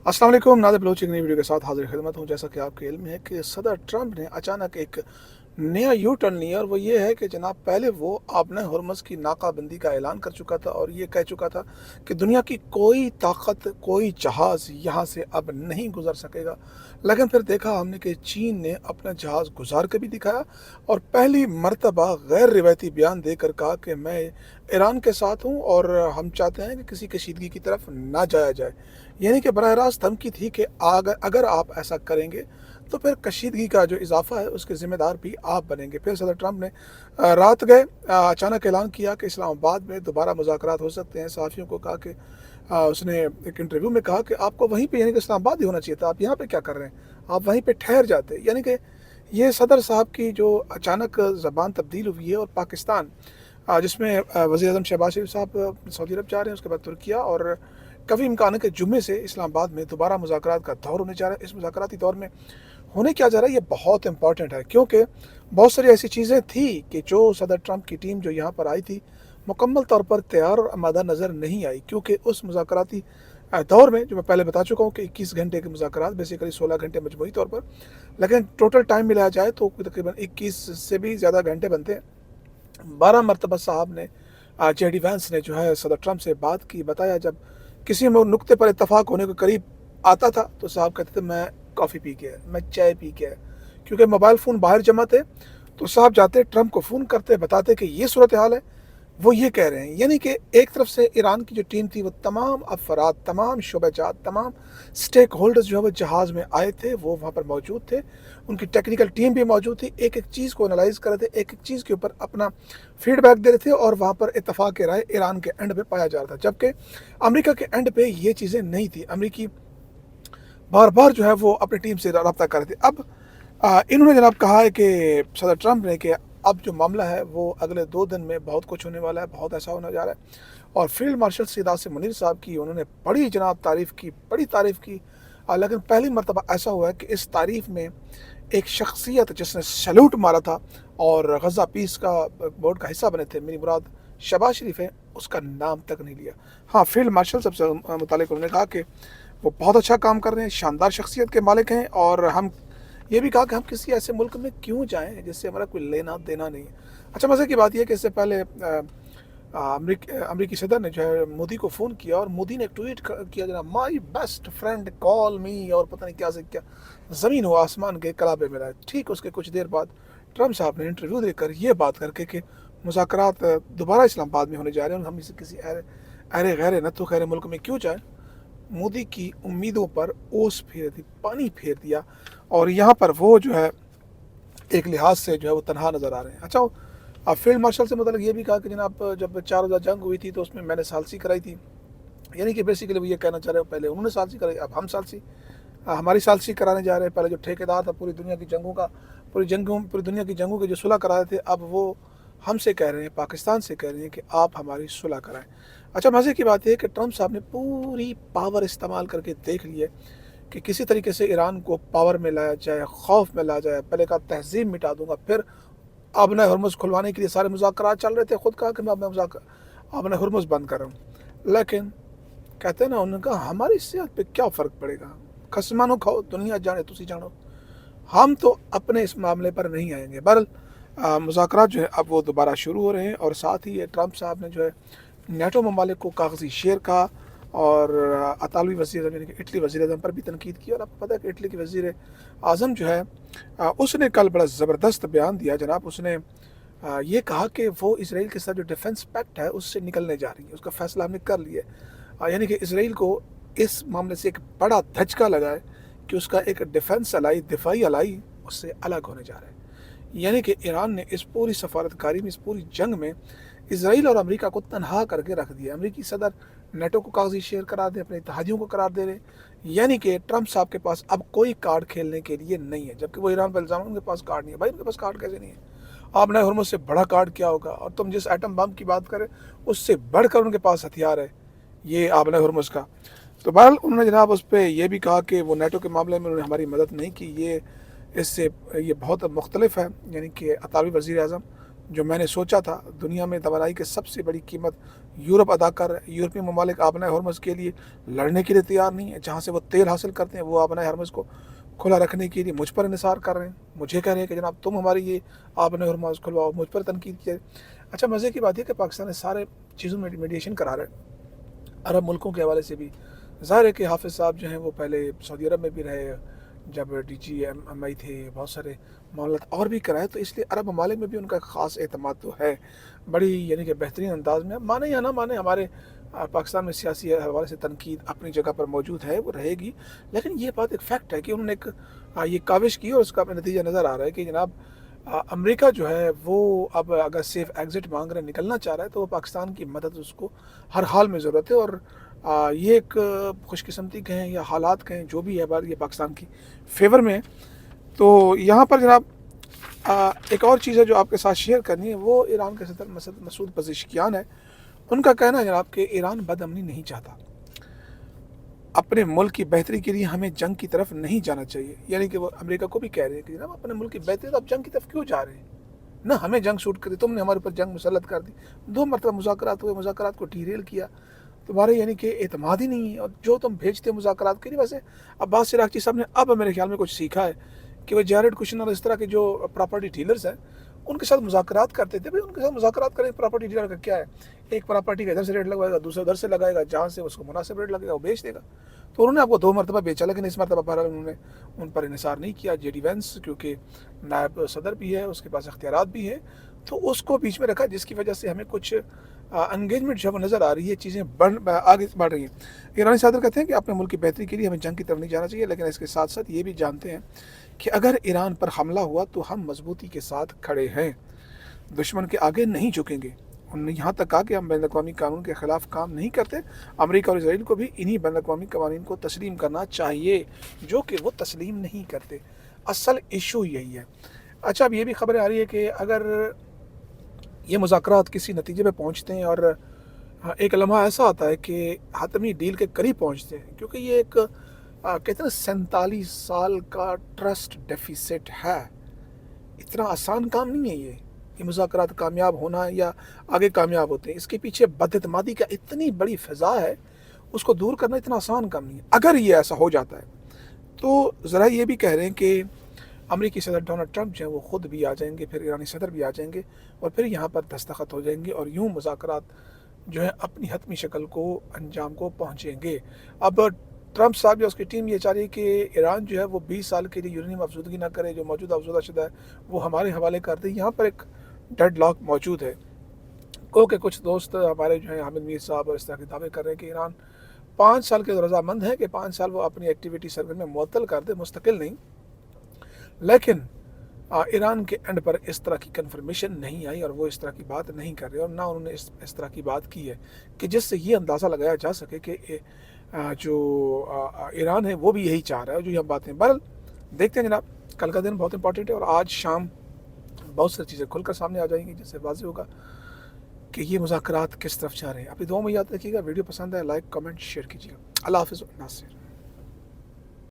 अस्सलाम वालेकुम। नादिर बलोच एक नई वीडियो के साथ हाजिर खिदमत हूँ। जैसा कि आपके इल्म है कि सदर ट्रंप ने अचानक एक नया यू टर्न लिया, और वो ये है कि जनाब पहले वो आपने हुरमस की नाकाबंदी का ऐलान कर चुका था और ये कह चुका था कि दुनिया की कोई ताकत, कोई जहाज़ यहाँ से अब नहीं गुजर सकेगा। लेकिन फिर देखा हमने कि चीन ने अपना जहाज़ गुजार के भी दिखाया और पहली मर्तबा गैर रिवायती बयान देकर कहा कि मैं ईरान के साथ हूँ और हम चाहते हैं कि किसी कशीदगी की तरफ ना जाया जाए। यानी कि बराह रास्त धमकी थी कि अगर आप ऐसा करेंगे तो फिर कशीदगी का जो इजाफा है उसके ज़िम्मेदार भी आप बनेंगे। फिर सदर ट्रंप ने रात गए अचानक ऐलान किया कि इस्लामाबाद में दोबारा मुज़ाकरात हो सकते हैं। सहाफ़ियों को कहा कि उसने एक इंटरव्यू में कहा कि आपको वहीं पे, यानी कि इस्लामाबाद ही होना चाहिए था, आप यहाँ पे क्या कर रहे हैं, आप वहीं पे ठहर जाते। यानी कि ये सदर साहब की जो अचानक ज़बान तब्दील हुई है। और पाकिस्तान जिसमें वज़ीर आज़म शहबाज शरीफ साहब सऊदी अरब जा रहे हैं, उसके बाद तुर्किया, और कभी इम्कान है कि जुम्मे से इस्लामाबाद में दोबारा मुज़ाकरात का दौर होने जा रहा है। इस मुज़ाकराती दौर में होने क्या जा रहा है, ये बहुत इंपॉर्टेंट है, क्योंकि बहुत सारी ऐसी चीज़ें थी कि जो सदर ट्रंप की टीम जो यहाँ पर आई थी मुकम्मल तौर पर तैयार और आमादा नज़र नहीं आई। क्योंकि उस मुज़ाकराती दौर में, जो मैं पहले बता चुका हूँ कि 21 घंटे के मुज़ाकरात, बेसिकली 16 घंटे मजमूई तौर पर, लेकिन टोटल टाइम मिलाया जाए तो तकरीबन 21 से भी ज़्यादा घंटे बनते हैं। 12 मरतबा साहब ने, जेडी वैंस ने जो है सदर ट्रंप से बात की, बताया। जब किसी में नुक्ते पर इत्तफाक होने के करीब आता था तो साहब कहते थे मैं कॉफ़ी पी के, मैं चाय पी के, क्योंकि मोबाइल फ़ोन बाहर जमा थे। तो साहब जाते ट्रंप को फ़ोन करते, बताते कि ये सूरत हाल है, वो ये कह रहे हैं। यानी कि एक तरफ से ईरान की जो टीम थी वो तमाम अफराद, तमाम शोबेजात, तमाम स्टेक होल्डर्स जो है वो जहाज़ में आए थे, वो वहाँ पर मौजूद थे। उनकी टेक्निकल टीम भी मौजूद थी, एक एक चीज़ को एनालाइज कर रहे थे, एक एक चीज़ के ऊपर अपना फीडबैक दे रहे थे, और वहाँ पर इत्तफाक राय ईरान के एंड पे पाया जा रहा था, जबकि अमेरिका के एंड पे ये चीज़ें नहीं थी। अमेरिकी बार बार जो है वो अपनी टीम से रब्ता कर रहे थे। अब इन्होंने जनाब कहा है कि सदर ट्रंप ने, कि अब जो मामला है वो अगले 2 दिन में बहुत कुछ होने वाला है, बहुत ऐसा होने जा रहा है। और फील्ड मार्शल सैयद आसिम मुनीर साहब की उन्होंने बड़ी जनाब तारीफ़ की, बड़ी तारीफ़ की। लेकिन पहली मरतबा ऐसा हुआ है कि इस तारीफ़ में एक शख्सियत जिसने सैल्यूट मारा था और गज़ा पीस का बोर्ड का हिस्सा बने थे, मेरी मुराद शहबाज शरीफ है, उसका नाम तक नहीं लिया। हाँ, फील्ड मार्शल साहब से मुतालिक उन्होंने कहा कि वो बहुत अच्छा काम कर रहे हैं, शानदार शख्सियत के मालिक हैं, और हम ये भी कहा कि हम किसी ऐसे मुल्क में क्यों जाएं जिससे हमारा कोई लेना देना नहीं है। अच्छा, मज़े की बात यह है कि इससे पहले अमरीकी सदर ने जो है मोदी को फ़ोन किया, और मोदी ने एक ट्वीट किया, जनाब माई बेस्ट फ्रेंड कॉल मी, और पता नहीं क्या से क्या, ज़मीन हो आसमान के कलाबे में रहा। ठीक उसके कुछ देर बाद ट्रंप साहब ने इंटरव्यू देकर ये बात करके कि मुज़ाकरात दोबारा इस्लामाबाद में होने जा रहे हैं, और हम इसे किसी अरे गैर न तो खैर मुल्क में क्यों जाएँ, मोदी की उम्मीदों पर ओस फेर दी, पानी फेर दिया। और यहाँ पर वो जो है एक लिहाज से जो है वो तनहा नज़र आ रहे हैं। अच्छा, अब फील्ड मार्शल से मतलब ये भी कहा कि जनाब जब 4,000 जंग हुई थी तो उसमें मैंने सालसी कराई थी। यानी कि बेसिकली वो ये कहना चाह रहे हो, पहले उन्होंने सालसी कराई, अब हम सालसी, हमारी सालसी कराने जा रहे हैं। पहले जो ठेकेदार था पूरी दुनिया की जंगों का, पूरी दुनिया की जंगों के जो सुलह करा रहे थे, अब वो हमसे कह रहे हैं, पाकिस्तान से कह रहे हैं कि आप हमारी सुलह कराएं। अच्छा, मज़े की बात यह है कि ट्रंप साहब ने पूरी पावर इस्तेमाल करके देख ली है कि किसी तरीके से ईरान को पावर में लाया जाए, खौफ में लाया जाए। पहले कहा तहज़ीब मिटा दूंगा, फिर आपने हुरमुज़ खुलवाने के लिए सारे मुज़ाकरात चल रहे थे, खुद कहा कि मैं आपने हुरमुज़ बंद कर रहा हूँ। लेकिन कहते हैं ना, उन्होंने कहा हमारी सेहत पे क्या फ़र्क पड़ेगा, खसमानो खाओ, दुनिया जाने तुसी जानो, हम तो अपने इस मामले पर नहीं आएंगे। बहरहाल मुज़ाकरात जो है अब वो दोबारा शुरू हो रहे हैं, और साथ ही ये ट्रंप साहब ने जो है नेटो ममालिक को कागज़ी शेर कहा, और अतालवी वज़ीर यानी कि इटली वज़ीर अज़म पर भी तनकीद की। और आपको पता है कि इटली के वज़ीर आज़म जो है उसने कल बड़ा ज़बरदस्त बयान दिया जनाब। उसने ये कहा कि वो इसराइल के साथ जो डिफेंस पैक्ट है उससे निकलने जा रही है, उसका फ़ैसला हमने कर लिया है। यानी कि इसराइल को इस मामले से एक बड़ा धचका लगा है कि उसका एक डिफेंस अलाई, दिफाई अलाई उससे अलग होने जा रहा है। यानी कि ईरान ने इस पूरी सफारतकारी में, इस पूरी जंग में इसराइल और अमेरिका को तनहा करके रख दिया। अमेरिकी सदर नेटो को कागजी शेयर करार दे, अपने इत्तेहादियों को करार दे रहे। यानी कि ट्रंप साहब के पास अब कोई कार्ड खेलने के लिए नहीं है, जबकि वो ईरान पर इल्ज़ाम उनके पास कार्ड नहीं है। भाई उनके पास कार्ड कैसे नहीं है, आपने हुर्मुज़ से बड़ा कार्ड क्या होगा, और तुम जिस एटम बम की बात करें उससे बढ़कर उनके पास हथियार है ये आपने हुर्मुज़ का। तो बहरहाल उन्होंने जनाब उस पर यह भी कहा कि वो नेटो के मामले में उन्होंने हमारी मदद नहीं की, ये बहुत मुख्तलिफ है। यानी कि अतावी वज़ीर आज़म, जो मैंने सोचा था दुनिया में तवानाई की सबसे बड़ी कीमत یورپ ادا کر رہا ہے. یورپی ممالک آبنائے ہرمز کے لیے لڑنے کے لیے تیار نہیں ہے. جہاں سے وہ تیل حاصل کرتے ہیں وہ آبنائے ہرمز کو کھلا رکھنے کے لیے مجھ پر انحصار کر رہے ہیں. مجھے کہہ رہے ہیں کہ جناب تم ہماری یہ آبنائے ہرمز کھلواؤ, مجھ پر تنقید کیا. اچھا مزے کی بات ہے کہ پاکستان نے سارے چیزوں میں میڈیشن کرا رہا ہے. عرب ملکوں کے حوالے سے بھی ظاہر ہے کہ حافظ صاحب جو ہیں وہ پہلے سعودی عرب میں بھی رہے, جب ڈی جی ایم آئی تھے, بہت سارے معاملات اور بھی کرائے, تو اس لیے عرب ممالک میں بھی ان کا خاص اعتماد تو ہے بڑی یعنی کہ بہترین انداز میں. مانے یا نہ مانے, ہمارے پاکستان میں سیاسی حوالے سے تنقید اپنی جگہ پر موجود ہے, وہ رہے گی, لیکن یہ بات ایک فیکٹ ہے کہ انہوں نے ایک یہ کاوش کی اور اس کا نتیجہ نظر آ رہا ہے کہ جناب امریکہ جو ہے وہ اب اگر سیف ایگزٹ مانگ رہے, نکلنا چاہ رہا ہے, تو وہ پاکستان کی مدد اس کو ہر حال میں ضرورت ہے. اور یہ ایک خوش قسمتی کہیں یا حالات کہیں جو بھی ہے بار یہ پاکستان کی فیور میں ہے. تو یہاں پر جناب ایک اور چیز ہے جو آپ کے ساتھ شیئر کرنی ہے, وہ ایران کے صدر مسعود پزشکیان ہے. ان کا کہنا ہے جناب کہ ایران بد امنی نہیں چاہتا, اپنے ملک کی بہتری کے لیے ہمیں جنگ کی طرف نہیں جانا چاہیے. یعنی کہ وہ امریکہ کو بھی کہہ رہے ہیں کہ جناب اپنے ملک کی بہتری, تو آپ جنگ کی طرف کیوں جا رہے ہیں؟ نہ ہمیں جنگ سوٹ کری, تم نے ہمارے اوپر جنگ مسلط کر دی. 2 مرتبہ مذاکرات ہوئے, مذاکرات کو ڈیریل کیا, تمہارے یعنی کہ اعتماد ہی نہیں ہے. اور جو تم بھیجتے مذاکرات کے لیے, ویسے عباس عراقچی صاحب نے اب میرے خیال میں کچھ سیکھا ہے کہ وہ جیرڈ کشنر اور اس طرح کے جو پراپرٹی ڈیلرز ہیں ان کے ساتھ مذاکرات کرتے تھے. بھائی ان کے ساتھ مذاکرات کریں, پراپرٹی ڈیلر کا کیا ہے, ایک پراپرٹی کا ادھر سے ریٹ لگوائے گا, دوسرا ادھر سے لگائے گا, جہاں سے اس کو مناسب ریٹ لگے گا وہ بیچ دے گا. تو انہوں نے آپ کو 2 مرتبہ بیچا, لیکن اس مرتبہ بہرحال انہوں نے ان پر انحصار نہیں کیا. جے ڈی وینس کیونکہ نائب صدر بھی ہے, اس کے پاس اختیارات بھی ہیں, تو اس کو بیچ میں رکھا, جس کی وجہ سے ہمیں کچھ انگیجمنٹ جو نظر آ رہی ہے, چیزیں آگے بڑھ رہی ہیں. ایرانی صدر کہتے ہیں کہ اپنے ملک کی بہتری کے لیے ہمیں جنگ کی طرف نہیں جانا چاہیے, لیکن اس کے ساتھ ساتھ یہ بھی جانتے ہیں کہ اگر ایران پر حملہ ہوا تو ہم مضبوطی کے ساتھ کھڑے ہیں, دشمن کے آگے نہیں جھکیں گے. انہوں نے یہاں تک کہا کہ ہم بین الاقوامی قانون کے خلاف کام نہیں کرتے. امریکہ اور اسرائیل کو بھی انہی بین الاقوامی قوانین کو تسلیم کرنا چاہیے جو کہ وہ تسلیم نہیں کرتے. اصل ایشو یہی ہے. اچھا اب یہ بھی خبریں آ رہی ہے کہ اگر یہ مذاکرات کسی نتیجے پہ پہنچتے ہیں, اور ایک لمحہ ایسا آتا ہے کہ حتمی ڈیل کے قریب پہنچتے ہیں, کیونکہ یہ ایک کہتے ہیں 47 سال کا ٹرسٹ ڈیفیسٹ ہے, اتنا آسان کام نہیں ہے یہ مذاکرات کامیاب ہونا یا آگے کامیاب ہوتے ہیں. اس کے پیچھے بد اعتمادی کا اتنی بڑی فضا ہے, اس کو دور کرنا اتنا آسان کام نہیں ہے. اگر یہ ایسا ہو جاتا ہے تو ذرا یہ بھی کہہ رہے ہیں کہ امریکی صدر ڈونلڈ ٹرمپ جو ہیں وہ خود بھی آ جائیں گے, پھر ایرانی صدر بھی آ جائیں گے, اور پھر یہاں پر دستخط ہو جائیں گے, اور یوں مذاکرات جو ہے اپنی حتمی شکل کو انجام کو پہنچیں گے. اب ٹرمپ صاحب یا اس کی ٹیم یہ چاہ رہی ہے کہ ایران جو ہے وہ 20 سال کے لیے یورینیم افزودگی نہ کرے, جو موجودہ افزودہ شدہ ہے وہ ہمارے حوالے کر دے. یہاں پر ایک ڈیڈ لاک موجود ہے. کہ کچھ دوست ہمارے جو ہیں حامد میر صاحب اور اس طرح کے دعوے کر رہے ہیں کہ ایران 5 سال کے رضامند ہے کہ 5 سال وہ اپنی ایکٹیویٹی سرگرمی میں معطل کر دے, مستقل نہیں. لیکن ایران کے اینڈ پر اس طرح کی کنفرمیشن نہیں آئی, اور وہ اس طرح کی بات نہیں کر رہے, اور نہ انہوں نے اس طرح کی بات کی ہے کہ جس سے یہ اندازہ لگایا جا سکے کہ جو ایران ہے وہ بھی یہی چاہ رہا ہے, جو یہ باتیں. بہرحال دیکھتے ہیں جناب, کل کا دن بہت امپورٹنٹ ہے, اور آج شام بہت ساری چیزیں کھل کر سامنے آ جائیں گی, جس سے واضح ہوگا کہ یہ مذاکرات کس طرف جا رہے ہیں. اپنی دعاؤں میں یاد رکھیے گا. ویڈیو پسند ہے لائک کمنٹ شیئر کیجیے گا. اللہ حافظ. ناصر.